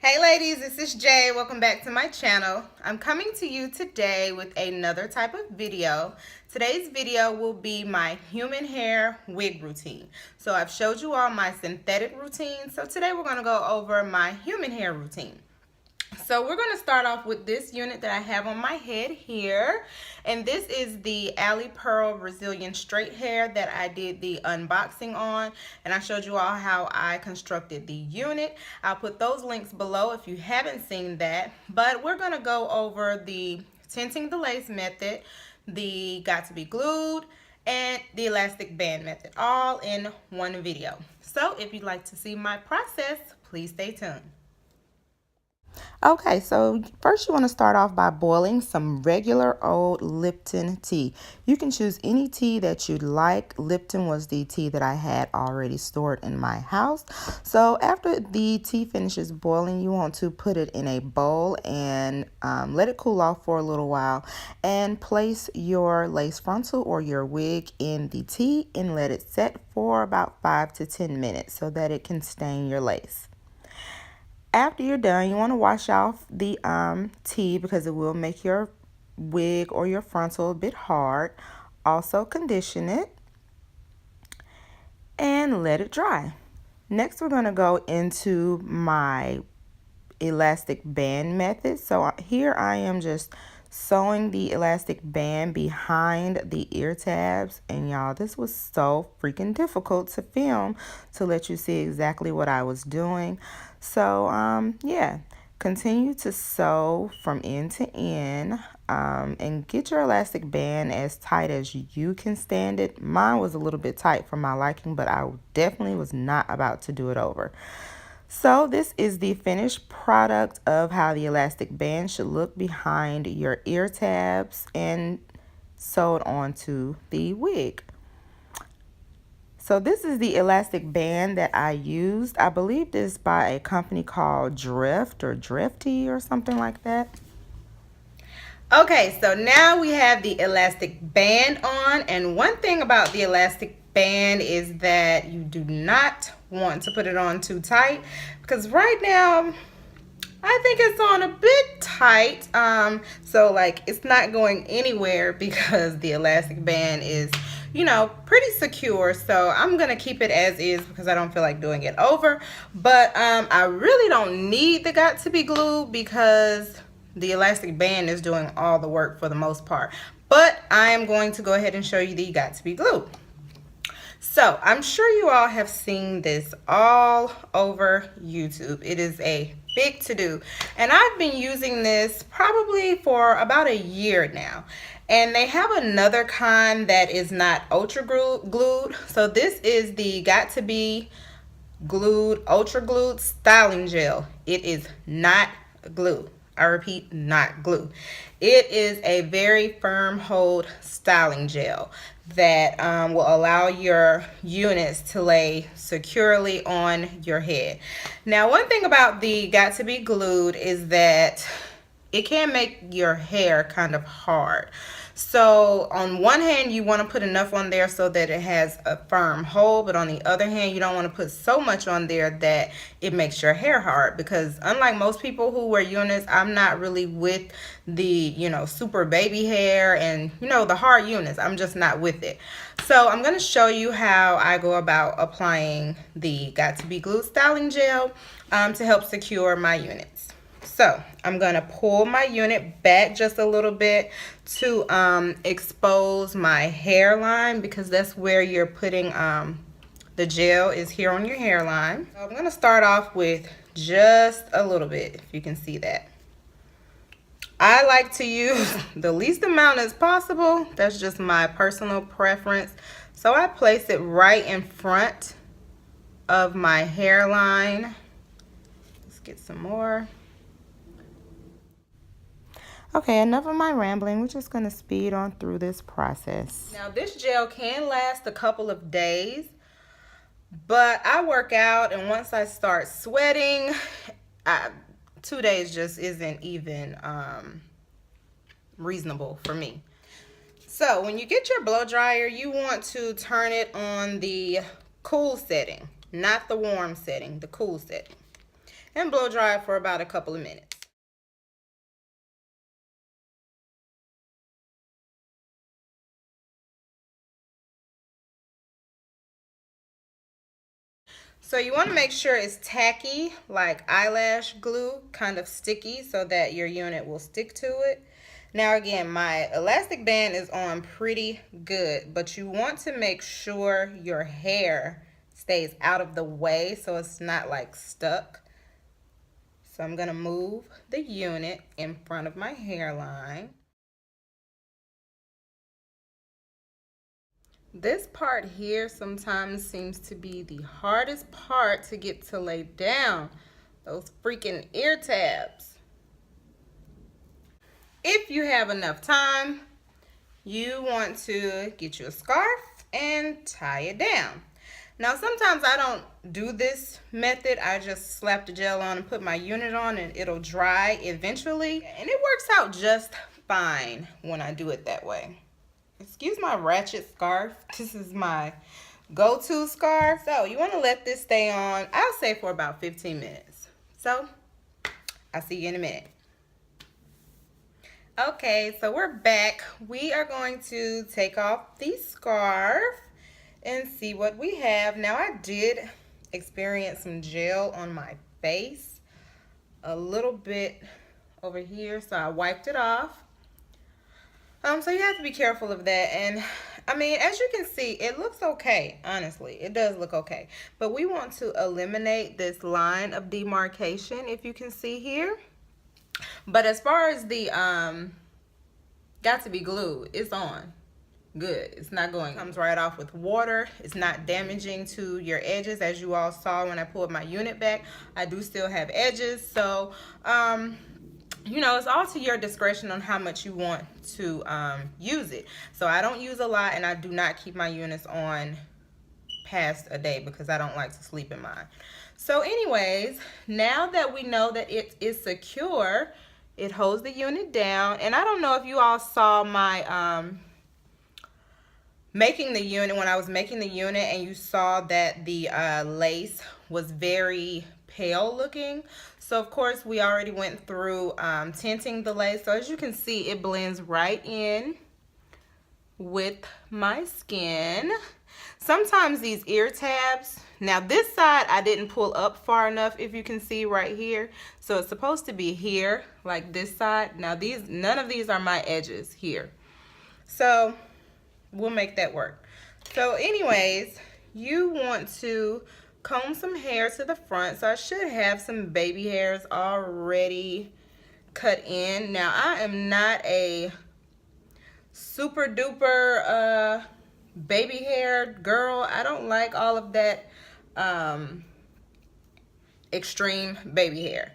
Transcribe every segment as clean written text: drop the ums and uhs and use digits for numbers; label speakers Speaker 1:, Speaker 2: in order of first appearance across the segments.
Speaker 1: Hey ladies, this is Jay. Welcome back to my channel. I'm coming to you today with another type of video. Today's video will be my human hair wig routine. So I've showed you all my synthetic routine. So today we're going to go over my human hair routine. So we're going to start off with this unit that I have on my head here, and this is the Alley Pearl Brazilian straight hair that I did the unboxing on, and I showed you all how I constructed the unit. I'll put those links below if you haven't seen that, but we're going to go over the tinting the lace method, the got to be glued, and the elastic band method, all in one video. So if you'd like to see my process, please stay tuned. Okay, so first you want to start off by boiling some regular old Lipton tea. You can choose any tea that you'd like. Lipton was the tea that I had already stored in my house. So after the tea finishes boiling, you want to put it in a bowl and let it cool off for a little while, and place your lace frontal or your wig in the tea and let it set for about 5 to 10 minutes so that it can stain your lace. After you're done, you want to wash off the tea because it will make your wig or your frontal a bit hard. Also condition it and let it dry. Next, we're going to go into my elastic band method. So here I am just sewing the elastic band behind the ear tabs, and y'all, this was so freaking difficult to film to let you see exactly what I was doing. So yeah, continue to sew from end to end, and get your elastic band as tight as you can stand it. Mine was a little bit tight for my liking, but I definitely was not about to do it over. So this is the finished product of how the elastic band should look behind your ear tabs and sewed onto the wig. So this is the elastic band that I used. I believe this by a company called Drift or Drifty or something like that. Okay, so now we have the elastic band on, and one thing about the elastic band is that you do not want to put it on too tight, because right now I think it's on a bit tight. So like it's not going anywhere because the elastic band is, you know, pretty secure. So I'm gonna keep it as is because I don't feel like doing it over. But I really don't need the got to be glued because the elastic band is doing all the work for the most part. But I am going to go ahead and show you the got to be glued. So I'm sure you all have seen this all over YouTube. It is a big to-do, and I've been using this probably for about a year now. And they have another kind that is not ultra glued. So this is the got to be glued, ultra glued styling gel. It is not glue. I repeat, not glue. It is a very firm hold styling gel that will allow your units to lay securely on your head. Now, one thing about the got to be glued is that it can make your hair kind of hard. So on one hand, you want to put enough on there so that it has a firm hold, but on the other hand, you don't want to put so much on there that it makes your hair hard, because unlike most people who wear units, I'm not really with the, you know, super baby hair and, you know, the hard units. I'm just not with it. So I'm going to show you how I go about applying the got to be glued styling gel to help secure my units. So I'm going to pull my unit back just a little bit to expose my hairline, because that's where you're putting the gel is here on your hairline. So I'm going to start off with just a little bit, if you can see that. I like to use the least amount as possible. That's just my personal preference. So I place it right in front of my hairline. Let's get some more. Okay, enough of my rambling. We're just going to speed on through this process. Now, this gel can last a couple of days, but I work out, and once I start sweating, 2 days just isn't even reasonable for me. So when you get your blow dryer, you want to turn it on the cool setting, not the warm setting, the cool setting. and blow dry it for about a couple of minutes. So you want to make sure it's tacky, like eyelash glue, kind of sticky, so that your unit will stick to it. Now again, my elastic band is on pretty good, but you want to make sure your hair stays out of the way so it's not like stuck. So I'm gonna move the unit in front of my hairline. This part here sometimes seems to be the hardest part to get to lay down. Those freaking ear tabs. If you have enough time, you want to get you a scarf and tie it down. Now sometimes I don't do this method. I just slap the gel on and put my unit on and it'll dry eventually. And it works out just fine when I do it that way. Excuse my ratchet scarf. This is my go-to scarf. So you want to let this stay on, I'll say for about 15 minutes. So I'll see you in a minute. Okay, so we're back. We are going to take off the scarf and see what we have. Now I did experience some gel on my face, a little bit over here, so I wiped it off. So you have to be careful of that. And I mean, as you can see, it looks okay. Honestly, it does look okay. But we want to eliminate this line of demarcation, if you can see here. But as far as the got to be glue, it's on good. It's not going, it comes right off with water. It's not damaging to your edges. As you all saw when I pulled my unit back, I do still have edges. So you know, it's all to your discretion on how much you want to use it. So I don't use a lot, and I do not keep my units on past a day because I don't like to sleep in mine. So anyways, now that we know that it is secure, it holds the unit down. And I don't know if you all saw my making the unit, when I was making the unit, and you saw that the lace was very pale looking. So of course we already went through tinting the lace. So as you can see, it blends right in with my skin. Sometimes these ear tabs, now this side I didn't pull up far enough, if you can see right here. So it's supposed to be here, like this side. Now these, none of these are my edges here. So we'll make that work. So anyways, you want to comb some hair to the front. So I should have some baby hairs already cut in. Now I am not a super duper baby hair girl. I don't like all of that extreme baby hair.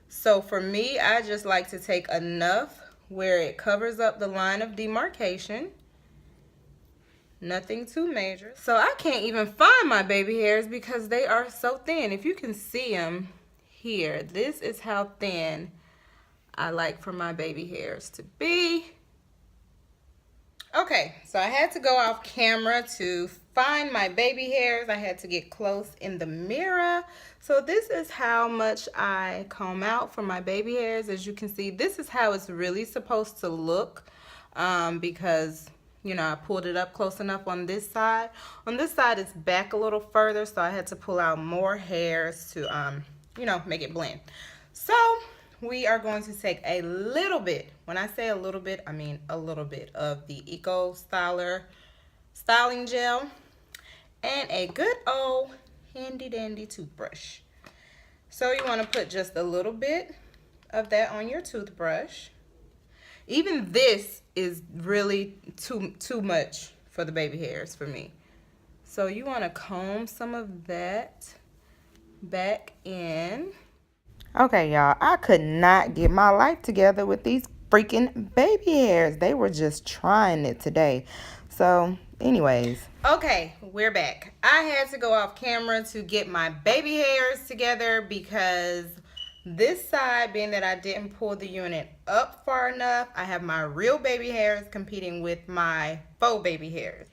Speaker 1: So for me, I just like to take enough where it covers up the line of demarcation. Nothing too major. So I can't even find my baby hairs because they are so thin. If you can see them here, this is how thin I like for my baby hairs to be. Okay, so I had to go off camera to find my baby hairs. I had to get close in the mirror. So this is how much I comb out for my baby hairs. As you can see, this is how it's really supposed to look because, you know, I pulled it up close enough on this side. On this side, it's back a little further, so I had to pull out more hairs to, you know, make it blend. So we are going to take a little bit, when I say a little bit, I mean a little bit of the Eco Styler styling gel and a good old handy dandy toothbrush. So you want to put just a little bit of that on your toothbrush. Even this is really too much for the baby hairs for me. So you want to comb some of that back in. Okay, y'all, I could not get my life together with these freaking baby hairs. They were just trying it today. So anyways, okay, we're back. I had to go off camera to get my baby hairs together because this side, being that I didn't pull the unit up far enough, I have my real baby hairs competing with my faux baby hairs.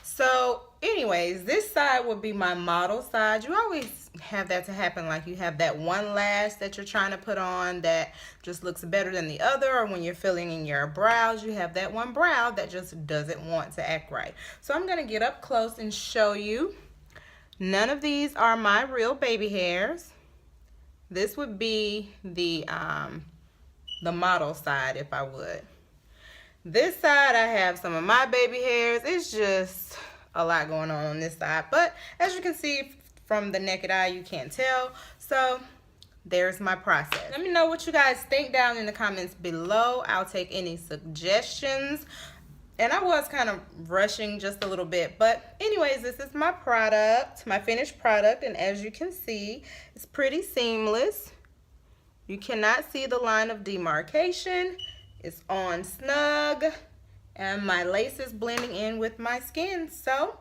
Speaker 1: So anyways, this side would be my model side. You always have that to happen, like you have that one lash that you're trying to put on that just looks better than the other, or when you're filling in your brows, you have that one brow that just doesn't want to act right. So I'm gonna get up close and show you. None of these are my real baby hairs. This would be the model side, if I would. This side, I have some of my baby hairs. It's just a lot going on this side, but as you can see from the naked eye, you can't tell. So there's my process. Let me know what you guys think down in the comments below. I'll take any suggestions. And I was kind of rushing just a little bit, but anyways, this is my product, my finished product, and as you can see, it's pretty seamless. You cannot see the line of demarcation. It's on snug, and my lace is blending in with my skin. So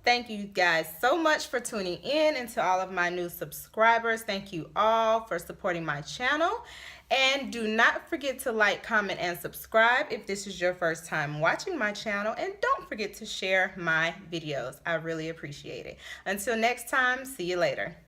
Speaker 1: thank you guys so much for tuning in, and to all of my new subscribers, thank you all for supporting my channel. And do not forget to like, comment, and subscribe if this is your first time watching my channel. And don't forget to share my videos. I really appreciate it. Until next time, see you later.